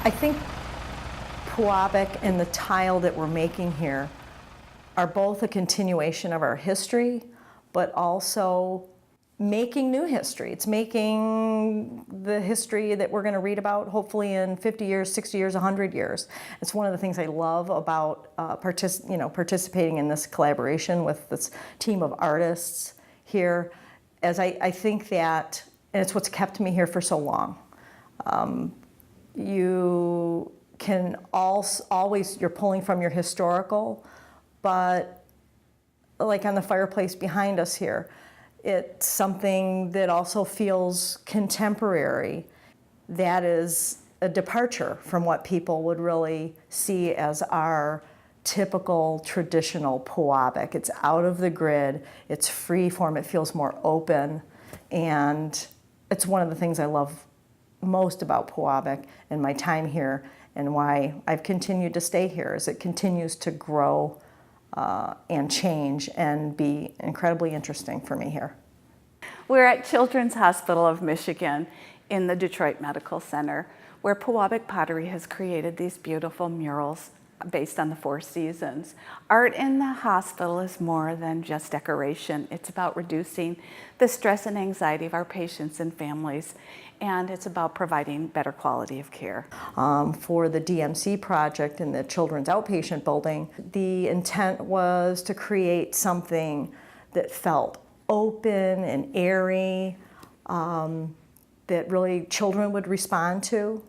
I think Pewabic and the tile that we're making here are both a continuation of our history, but also making new history. It's making the history that we're going to read about hopefully in 50 years, 60 years, 100 years. It's one of the things I love about participating in this collaboration with this team of artists here, as I think that, and it's what's kept me here for so long. You can always, you're pulling from your historical, but like on the fireplace behind us here, it's something that also feels contemporary. That is a departure from what people would really see as our typical traditional Pewabic. It's out of the grid, it's free form, it feels more open, and it's one of the things I love most about Pewabic and my time here, and why I've continued to stay here, is it continues to grow and change and be incredibly interesting for me here. We're at Children's Hospital of Michigan in the Detroit Medical Center, where Pewabic Pottery has created these beautiful murals based on the 4 seasons. Art in the hospital is more than just decoration. It's about reducing the stress and anxiety of our patients and families, and it's about providing better quality of care. For the DMC project in the Children's Outpatient Building, the intent was to create something that felt open and airy, that really children would respond to.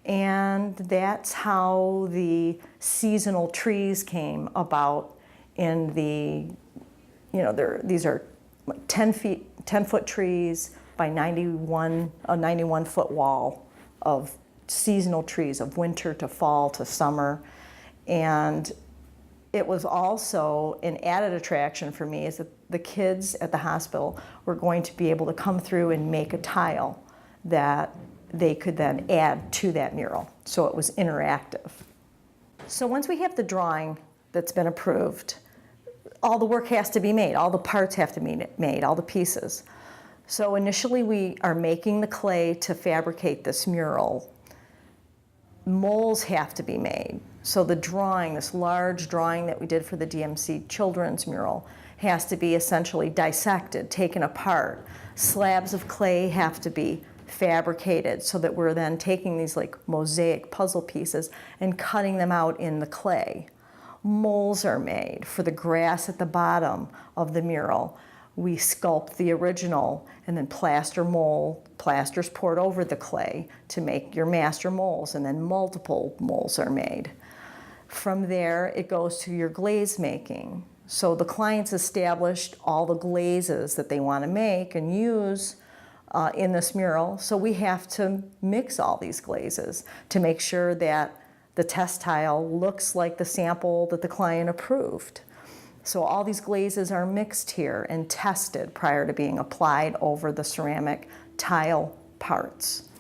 And that's how the seasonal trees came about in the, these are 10-foot trees by a 91-foot wall of seasonal trees, of winter to fall to summer. And it was also an added attraction for me, is that the kids at the hospital were going to be able to come through and make a tile that they could then add to that mural. So it was interactive. So once we have the drawing that's been approved, all the work has to be made, all the parts have to be made, all the pieces. So initially we are making the clay to fabricate this mural. Molds have to be made. So the drawing, this large drawing that we did for the DMC children's mural, has to be essentially dissected, taken apart. Slabs of clay have to be fabricated, so that we're then taking these like mosaic puzzle pieces and cutting them out in the clay. Molds are made for the grass at the bottom of the mural. We sculpt the original and then plaster's poured over the clay to make your master molds, and then multiple molds are made. From there, it goes to your glaze making. So the clients established all the glazes that they want to make and use in this mural. So we have to mix all these glazes to make sure that the test tile looks like the sample that the client approved. So all these glazes are mixed here and tested prior to being applied over the ceramic tile parts.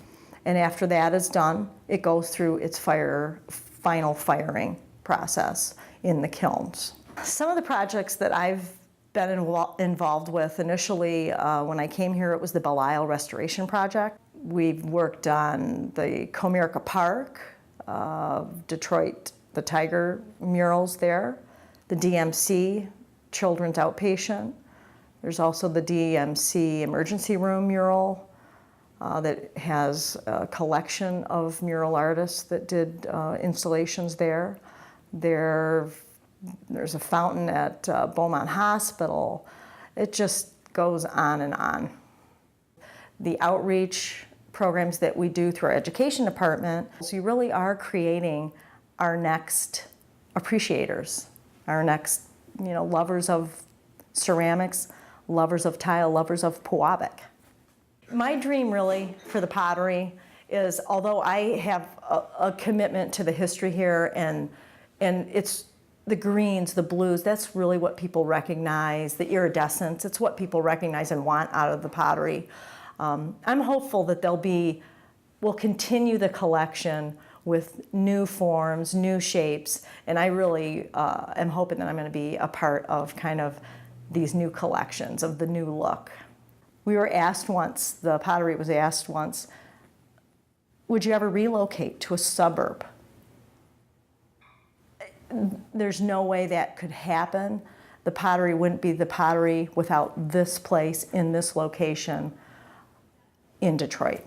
And after that is done, it goes through its final firing process in the kilns. Some of the projects that I've been involved with initially, when I came here, it was the Belle Isle Restoration Project. We've worked on the Comerica Park, Detroit, the Tiger murals there, the DMC Children's Outpatient. There's also the DMC Emergency Room mural that has a collection of mural artists that did installations there. There's a fountain at Beaumont Hospital. It just goes on and on. The outreach programs that we do through our education department, so you really are creating our next appreciators, our next lovers of ceramics, lovers of tile, lovers of Pewabic. My dream really for the pottery is, although I have a commitment to the history here, and it's the greens, the blues, that's really what people recognize, the iridescence, it's what people recognize and want out of the pottery. I'm hopeful that we'll continue the collection with new forms, new shapes, and I really am hoping that I'm going to be a part of kind of these new collections, of the new look. We were asked once, the pottery was asked once, would you ever relocate to a suburb? There's no way that could happen. The pottery wouldn't be the pottery without this place in this location in Detroit.